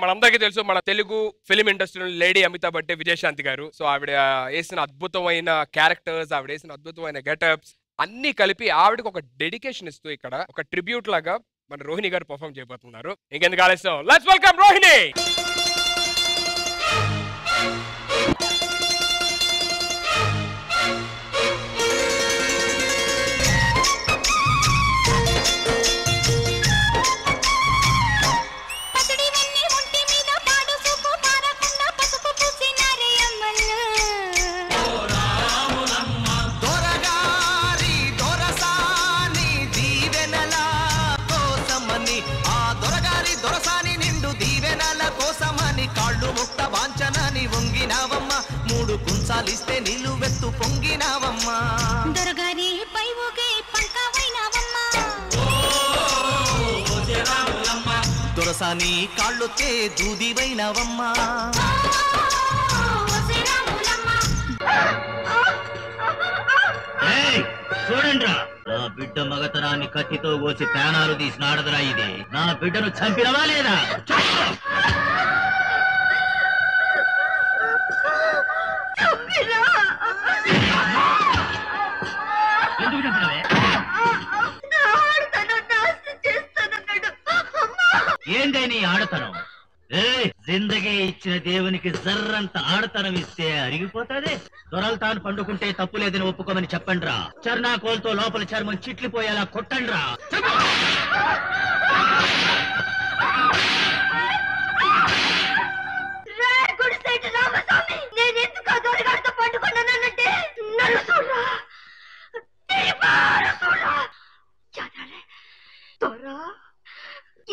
మనందరికీ తెలుసు మన తెలుగు ఫిలిం ఇండస్ట్రీలో లేడీ అమితాబ్ అంటే విజయశాంతి గారు. సో ఆవిడ వేసిన అద్భుతమైన క్యారెక్టర్స్, ఆవిడ వేసిన అద్భుతమైన గెటప్స్ అన్ని కలిపి ఆవిడకి ఒక డెడికేషన్ ఇస్తూ ఇక్కడ ఒక ట్రిబ్యూట్ లాగా మన రోహిణి గారు పర్ఫామ్ చేయబోతున్నారు. ఇంకెందుకు ఆలస్యం, లెట్స్ వెల్కమ్ రోహిణి. కుంచాలిస్తే నిలువెత్తు పొంగినావమ్మా దొరగారి పై ఊగే పంకవైనావమ్మా దొరసాని కాళ్ళొత్తే దూదివైనావమ్మా చూడండిరా, నా బిడ్డ మగతనాన్ని కత్తితో కోసి ప్రాణాలు తీసిన ఆడదురా ఇది. నా బిడ్డను చంపినవా లేదా? ఏందే నీ ఆడతనం? జిందగీ ఇచ్చిన దేవునికి జర్రంత ఆడతనం ఇస్తే అరిగిపోతాదే. దొరలు తాను పండుకుంటే తప్పు లేదని ఒప్పుకోమని చెప్పండిరా. చర్నాకోల్తో లోపల చర్మం చిట్లిపోయేలా కొట్టండిరా.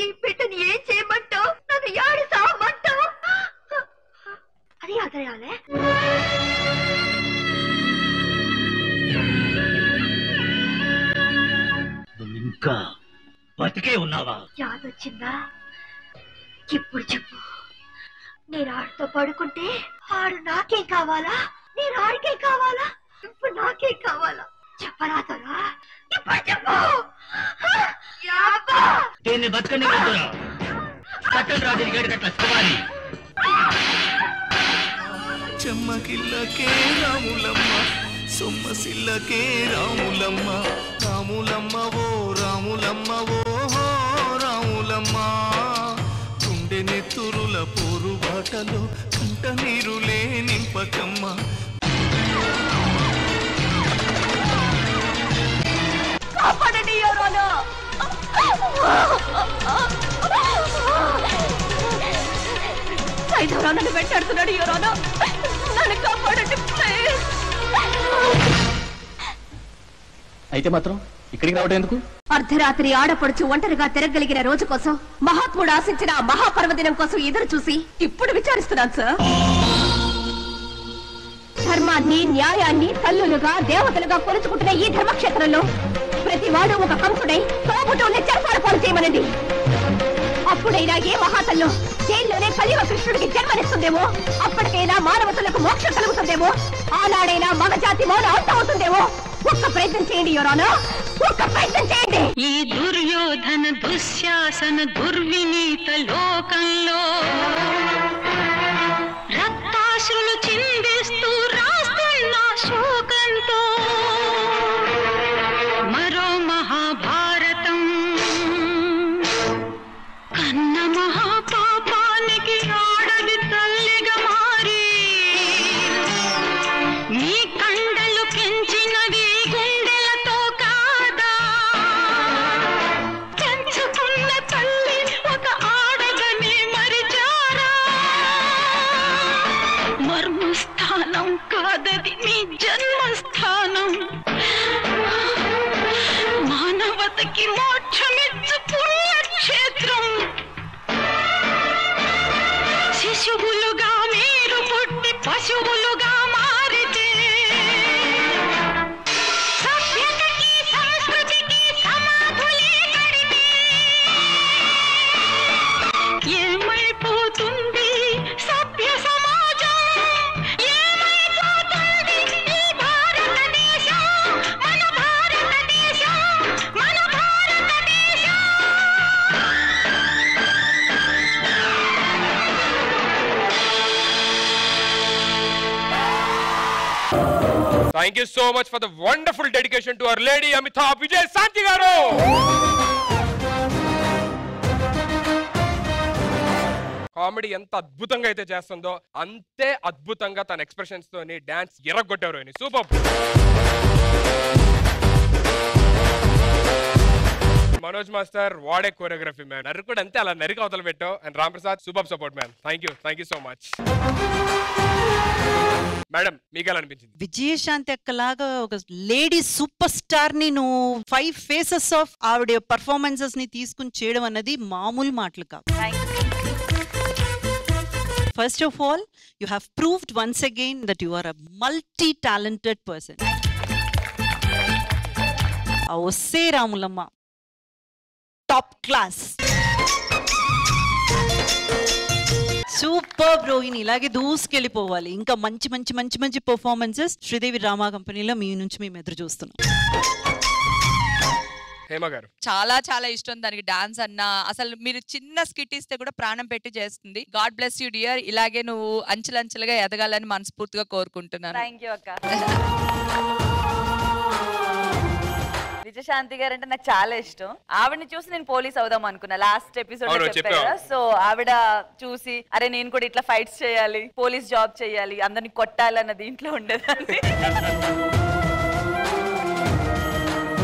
ఈ బిడ్డని ఏం చేయమంటావు? నన్ను ఏడు సామంటావు? అది అదయాలే. ఇంకా బతికే ఉన్నావా? యాదొచ్చిందా? ఇప్పుడు చెప్పు. నేను ఆడితో పడుకుంటే ఆడు నాకేం కావాలా? నేను ఆడికేం కావాలా? ఇప్పుడు నాకేం కావాలా? చెప్పరాదరా, ఇప్పుడు చెప్పు. దీన్ని బతకని వద్దురా. కట్టండి రాజు గేటుకట్ల శివాలి. చెమ్మకిల్లకే రాములమ్మ, సొమ్మసిల్లకే రాములమ్మ, రాములమ్మ ఓ రాములమ్మ ఓ రాములమ్మ. గుండె నెత్తురుల పోరు బాటలో కంట నీరులే నింపకమ్మ. కాపాడండి ఎవరోనో. సైదవరా నన్ను వెంటాడుతున్నాడు. ఎవరోనో నన్ను కాపాడండి ప్లీజ్. అయితే మాత్రం ఇక్కడికి రావడం ఎందుకు? అర్ధరాత్రి ఆడపడుచు ఒంటరిగా తిరగలిగిన రోజు కోసం, మహాత్ముడు ఆశించిన మహాపర్వదినం కోసం ఎదురు చూసి ఇప్పుడు విచారిస్తున్నాను సార్. ధర్మాన్ని, న్యాయాన్ని తల్లులుగా, దేవతలుగా కొలుచుకుంటున్న ఈ ధర్మక్షేత్రంలో ప్రతి వాడు ఒక కంసుడై తోబుటూనే చెరసాలపాలు చేయమనండి. అప్పుడైనా ఏ మహాతల్లో జైల్లోనే కలియుగ కృష్ణుడికి జన్మనిస్తుందేమో, అప్పటికైనా మానవతలకు మోక్షం కలుగుతుందేమో, ఆనాడైనా మగజాతి మౌన అంతమవుతుందేమో. ఒక్క ప్రయత్నం చేయండి యువరానా, ఒక్క ప్రయత్నం చేయండి. ఈ దుర్యోధన దుశ్శాసన దుర్వినీత లోకంలో రక్తాశ్రులు చిందిస్తూ రాస్తున్న శోకంతో మరో మహాభారతం కన్న మహాపాపానికి ఆడది తల్లిగా మారి నీ కండలు పెంచినవి గుండెలతో కాదా? పెంచుకున్న తల్లి ఒక ఆడదని మరిచారా? Thank you so much for the wonderful dedication to our lady Amitabh Vijayashanti garu. Comedy ఎంత అద్భుతంగా అయితే చేస్తుందో అంతే అద్భుతంగా తన ఎక్స్ప్రెషన్స్ తోని డాన్స్ ఎరగొట్టారు అని. సూపర్. మనోజ్ మాస్టర్ వాడే కోరియోగ్రఫీ మ్యాన్. నరుకుడు అంతే అలా నరికి అవతల పెట్టావు. And Ram Prasad super support man. Thank you so much. Madam మీకు ఎలా అనిపించింది? విజయశాంతి అక్కలాగా ఒక లేడీ సూపర్ స్టార్ ని నువ్వు 5 ఫేసెస్ ఆఫ్ ఆవిడ పర్ఫార్మెన్సెస్ ని తీసుకుని చేయడం అన్నది మామూలు మాటలు కాదు. First of all, you have proved once again that you are a multi-talented person. Osse Ramulamma, top class. Super Rohini, ఇలాగే దూసుకెళ్ళిపోవాలి. ఇంకా మంచి మంచి మంచి మంచి పర్ఫార్మెన్సెస్ శ్రీదేవి డ్రామా కంపెనీలో మీ నుంచి మేము ఎదురు చూస్తున్నాం. హేమ గారు చాలా చాలా ఇష్టం దానికి డాన్స్ అన్నా. అసలు మీరు చిన్న స్కిట్ ఇస్తే కూడా ప్రాణం పెట్టి చేస్తుంది. God bless you dear. ఇలాగే నువ్వు అంచెలంచెలుగా ఎదగాలని మనస్ఫూర్తిగా కోరుకుంటున్నాను. థ్యాంక్ యూ అక్క. విజయశాంతి గారు అంటే నాకు చాలా ఇష్టం. ఆవిడని చూసి నేను పోలీస్ అవుదాం అనుకున్నా లాస్ట్ ఎపిసోడ్ చెప్పారు కదా. సో ఆవిడ చూసి అరే నేను కూడా ఇట్లా ఫైట్స్ చేయాలి, పోలీస్ జాబ్ చేయాలి, అందరిని కొట్టాలన్న దీంట్లో ఉండేదాన్ని.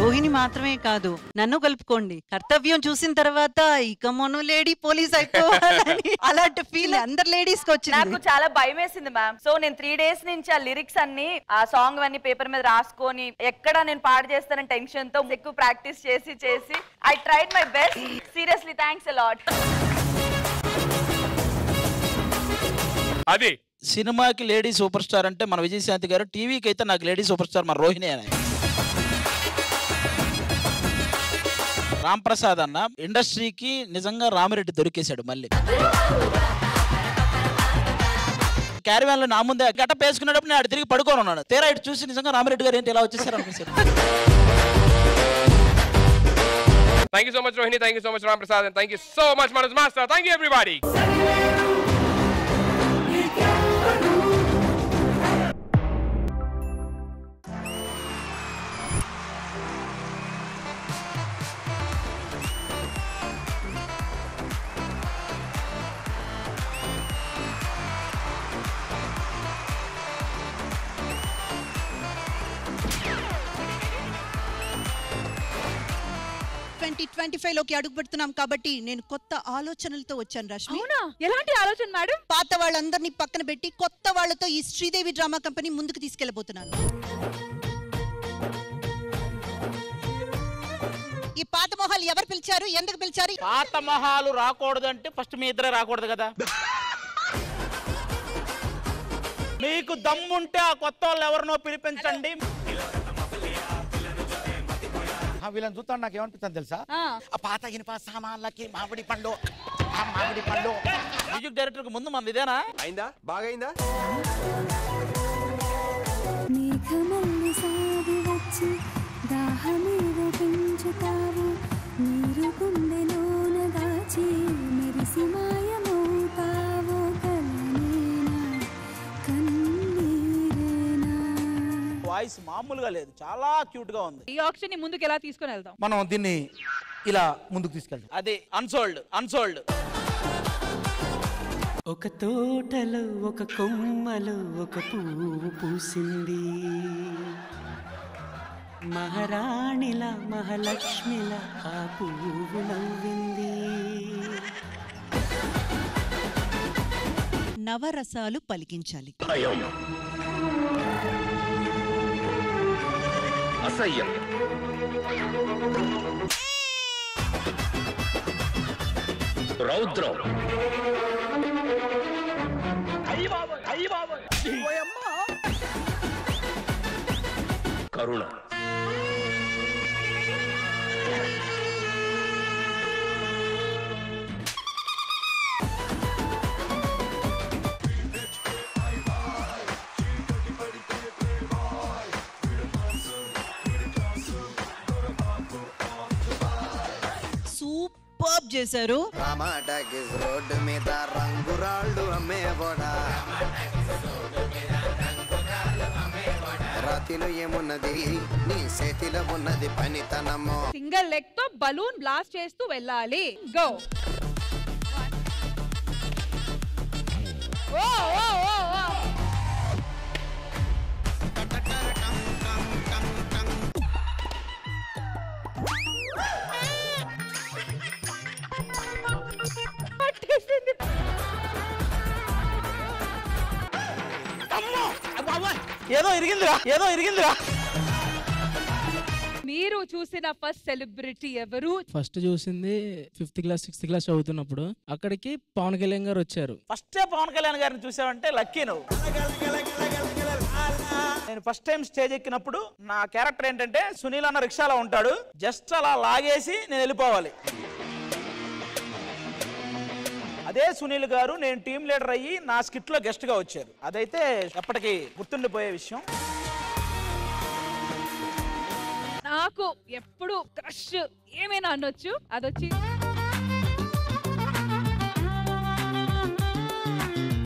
రోహిణి మాత్రమే కాదు, నన్ను కలుపుకోండి. కర్తవ్యం చూసిన తర్వాత ఇక మొను లేడీ పోలీస్ అయిపోవాలని అలాంటి ఫీల్ అందరు లేడీస్ కి వచ్చింది. నాకు చాలా భయం వేసింది మ్యామ్. సో నేను 3 days నుంచి ఆ లిరిక్స్ అన్ని ఆ సాంగ్ అన్ని పేపర్ మీద రాసుకొని ఎక్కడ నేను పాడు చేస్తానని టెన్షన్ తో ఎక్కువ ప్రాక్టీస్ చేసి I tried my best. Seriously thanks a lot. అది సినిమాకి లేడీ సూపర్ స్టార్ అంటే మన విజయశాంతి గారు, టీవీకి అయితే నాకు లేడీ సూపర్ స్టార్ మన రోహిణి అని. రామ్ ప్రసాద్ అన్న ఇండస్ట్రీకి నిజంగా రామిరెడ్డి దొరికేశాడు. మళ్ళీ క్యారీవాన్ లో నా ముందే గెటప్ వేసుకునేటప్పుడు నేను తిరిగి పడుకొని ఉన్నాను. తీరా ఇటు చూసి నిజంగా రామిరెడ్డి గారు ఏంటి ఎలా వచ్చేసారు అనిపించారు. Thank you so much Rohini, thank you so much Ram Prasad, and thank you so much Manoj Master. Thank you everybody. లోకి అడుగు పెడుతున్నాం కాబట్టి నేను కొత్త ఆలోచనలతో వచ్చాను రష్మి. అవునా? ఎలాంటి ఆలోచన మేడం? పాత వాళ్ళందరినీ పక్కన పెట్టి కొత్త వాళ్ళతో ఈ శ్రీదేవి డ్రామా కంపెనీ ముందుకు తీసుకెళ్లబోతున్నాను. ఈ పాత మొహాలు ఎవరు పిలిచారు, ఎందుకు పిలిచారు? పాత మొహాలు రాకూడదు అంటే ఫస్ట్ మీ ఇద్దరే రాకూడదు కదా. మీకు దమ్ముంటే ఆ కొత్త వాళ్ళు ఎవరినో పిలిపించండి. వీళ్ళని చూస్తాను నాకు ఏమనిపిస్తుంది తెలుసా, ఆ పాత ఇనుప సామాన్లకి మామిడి పండు మ్యూజిక్ డైరెక్టర్ కి ముందు మన ఇదేనా అయిందా? బాగా అయిందా? మేఘమల్లి సాగి వచ్చి దాహమేదో పెంచుతావు, నీరు గుండెలోన దాచి మెరిసి మాయమవుతావో, కలనేనా కన్నీరేనా. వాయిస్ మామూలుగా లేదు, చాలా క్యూట్ గా ఉంది. ఈ ఆప్షన్ ని ముందుకు ఎలా తీసుకొని వెళ్దాం? మనం దీన్ని ఇలా ముందుకు తీసుకెళ్తాం. అది అన్సోల్డ్. ఒక తోటలో ఒక కొమ్మలో ఒక పువ్వు పూసింది, మహారాణిలా మహాలక్ష్మిలా ఆ పువ్వు నవ్వింది. నవరసాలు పలికించాలి. అసహ్యం, రౌద్రం, కరుణ, సూపర్ చేశారు. టమాటాకి రోడ్డు మీద రంగురాళ్ళు అమ్మేవాడా, రాతిలో ఏమున్నది నీ చేతిలో ఉన్నది పనితనము. సింగిల్ లెగ్ తో బలూన్ బ్లాస్ట్ చేస్తూ వెళ్ళాలి. గో. ఓ ఓ ఓ ఓ. ఏదో ఇరిగిందిరా. మీరు చూసిన ఫస్ట్ సెలబ్రిటీ ఎవరు? ఫస్ట్ చూసింది 5th క్లాస్ 6th క్లాస్ చదువుతున్నప్పుడు. అక్కడికి పవన్ కళ్యాణ్ గారు వచ్చారు. ఫస్ట్ పవన్ కళ్యాణ్ గారిని చూసావంటే లక్కీ నువ్వు. నేను ఫస్ట్ టైం స్టేజ్ ఎక్కినప్పుడు నా క్యారెక్టర్ ఏంటంటే సునీల్ అన్న రిక్షాలో ఉంటాడు, జస్ట్ అలా లాగేసి నేను వెళ్ళిపోవాలి. అదే సునీల్ గారు నేను టీం లీడర్ అయ్యి నా స్కిట్ లో గెస్ట్ గా వచ్చారు. అదైతే ఎప్పటికీ గుర్తుండిపోయే విషయం. నాకు ఎప్పుడు క్రష్ ఏమైనా అనొచ్చు, అదొచ్చి